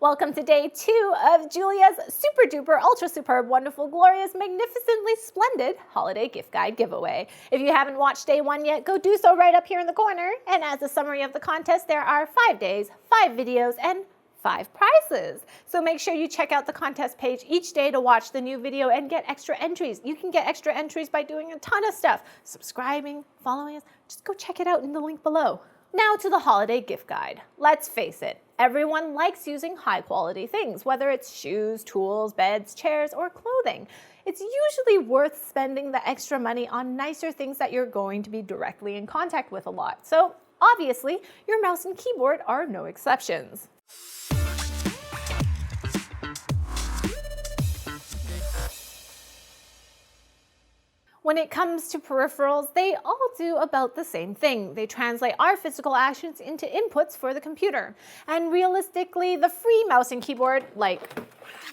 Welcome to day 2 of Julia's super duper ultra superb wonderful glorious magnificently splendid holiday gift guide giveaway. If you haven't watched day 1 yet, go do so right up here in the corner. And as a summary of the contest, there are 5 days, 5 videos, and 5 prizes. So make sure you check out the contest page each day to watch the new video and get extra entries. You can get extra entries by doing a ton of stuff. Subscribing, following us, just go check it out in the link below. Now to the holiday gift guide. Let's face it, everyone likes using high quality things, whether it's shoes, tools, beds, chairs, or clothing. It's usually worth spending the extra money on nicer things that you're going to be directly in contact with a lot. So obviously, your mouse and keyboard are no exceptions. When it comes to peripherals, they all do about the same thing. They translate our physical actions into inputs for the computer. And realistically, the free mouse and keyboard, like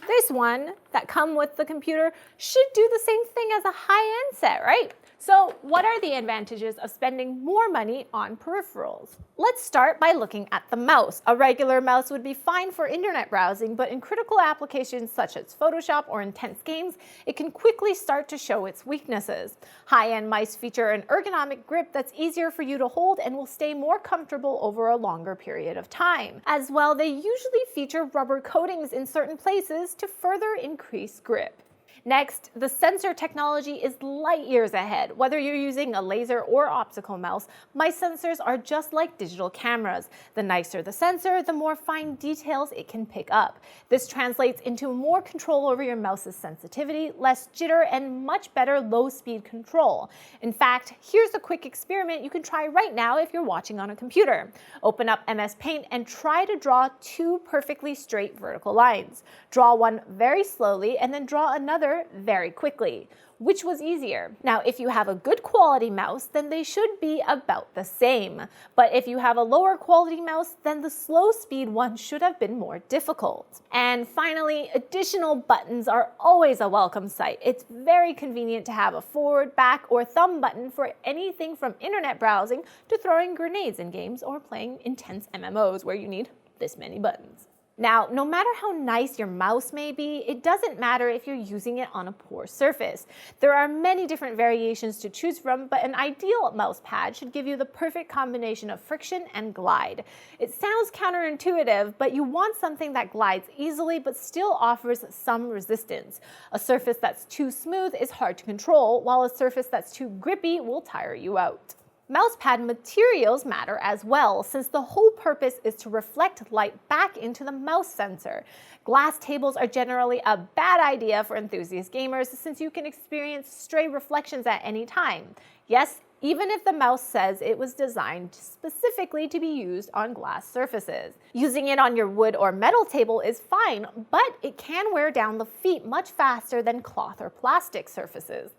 this one, that come with the computer, should do the same thing as a high-end set, right? So what are the advantages of spending more money on peripherals? Let's start by looking at the mouse. A regular mouse would be fine for internet browsing, but in critical applications such as Photoshop or intense games, it can quickly start to show its weaknesses. High-end mice feature an ergonomic grip that's easier for you to hold and will stay more comfortable over a longer period of time. As well, they usually feature rubber coatings in certain places to further increase grip. Next, the sensor technology is light years ahead. Whether you're using a laser or optical mouse, mice sensors are just like digital cameras. The nicer the sensor, the more fine details it can pick up. This translates into more control over your mouse's sensitivity, less jitter, and much better low-speed control. In fact, here's a quick experiment you can try right now if you're watching on a computer. Open up MS Paint and try to draw 2 perfectly straight vertical lines. Draw one very slowly and then draw another very quickly. Which was easier? Now, if you have a good quality mouse, then they should be about the same. But if you have a lower quality mouse, then the slow speed one should have been more difficult. And finally, additional buttons are always a welcome sight. It's very convenient to have a forward, back, or thumb button for anything from internet browsing to throwing grenades in games or playing intense MMOs where you need this many buttons. Now, no matter how nice your mouse may be, it doesn't matter if you're using it on a poor surface. There are many different variations to choose from, but an ideal mouse pad should give you the perfect combination of friction and glide. It sounds counterintuitive, but you want something that glides easily but still offers some resistance. A surface that's too smooth is hard to control, while a surface that's too grippy will tire you out. Mousepad materials matter as well, since the whole purpose is to reflect light back into the mouse sensor. Glass tables are generally a bad idea for enthusiast gamers, since you can experience stray reflections at any time. Yes, even if the mouse says it was designed specifically to be used on glass surfaces. Using it on your wood or metal table is fine, but it can wear down the feet much faster than cloth or plastic surfaces.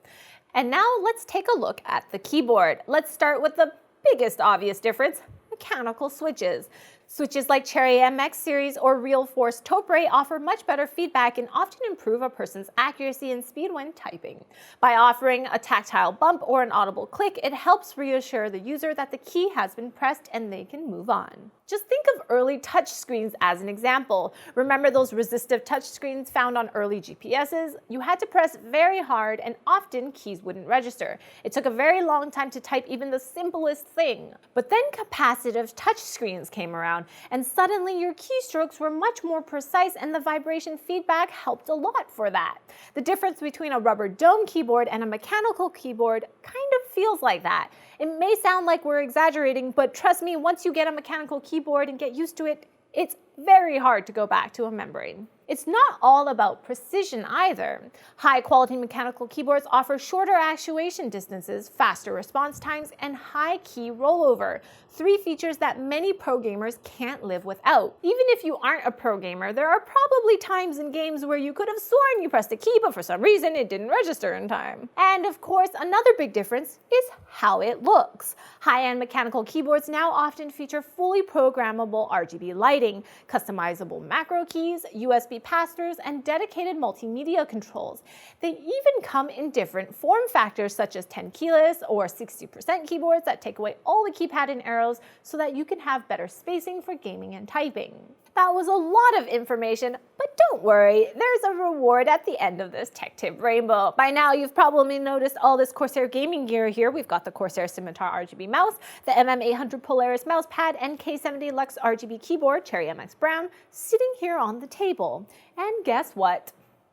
And now let's take a look at the keyboard. Let's start with the biggest obvious difference, mechanical switches. Switches like Cherry MX series or Real Force Taupe offer much better feedback and often improve a person's accuracy and speed when typing. By offering a tactile bump or an audible click, it helps reassure the user that the key has been pressed and they can move on. Just think of early touch screens as an example. Remember those resistive touch screens found on early GPSs? You had to press very hard and often keys wouldn't register. It took a very long time to type even the simplest thing. But then capacitive touch screens came around, and suddenly your keystrokes were much more precise and the vibration feedback helped a lot for that. The difference between a rubber dome keyboard and a mechanical keyboard kind of feels like that. It may sound like we're exaggerating, but trust me, once you get a mechanical keyboard and get used to it, it's very hard to go back to a membrane. It's not all about precision either. High-quality mechanical keyboards offer shorter actuation distances, faster response times, and high key rollover, 3 features that many pro gamers can't live without. Even if you aren't a pro gamer, there are probably times in games where you could have sworn you pressed a key, but for some reason it didn't register in time. And of course, another big difference is how it looks. High-end mechanical keyboards now often feature fully programmable RGB lighting, customizable macro keys, USB pass-throughs, and dedicated multimedia controls. They even come in different form factors such as 10 keyless or 60% keyboards that take away all the keypad and arrows so that you can have better spacing for gaming and typing. That was a lot of information, but don't worry, there's a reward at the end of this tech tip rainbow. By now, you've probably noticed all this Corsair gaming gear here. We've got the Corsair Scimitar RGB mouse, the MM800 Polaris mouse pad, and K70 Lux RGB keyboard, Cherry MX Brown, sitting here on the table. And guess what?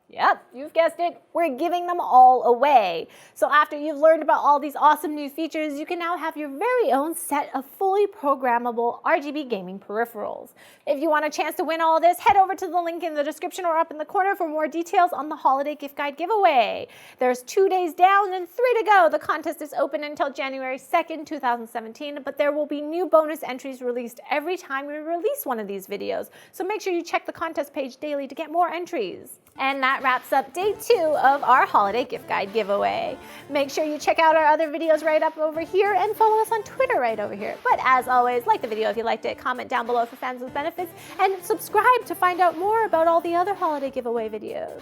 Yep, you've guessed it, we're giving them all away. So after you've learned about all these awesome new features, you can now have your very own set of fully programmable RGB gaming peripherals. If you want a chance to win all this, head over to the link in the description or up in the corner for more details on the holiday gift guide giveaway. There's 2 days down and 3 to go. The contest is open until January 2nd, 2017, but there will be new bonus entries released every time we release one of these videos. So make sure you check the contest page daily to get more entries. And that wraps up day 2 of our holiday gift guide giveaway. Make sure you check out our other videos right up over here and follow us on Twitter right over here. But as always, like the video if you liked it, comment down below for fans with benefits, and subscribe to find out more about all the other holiday giveaway videos.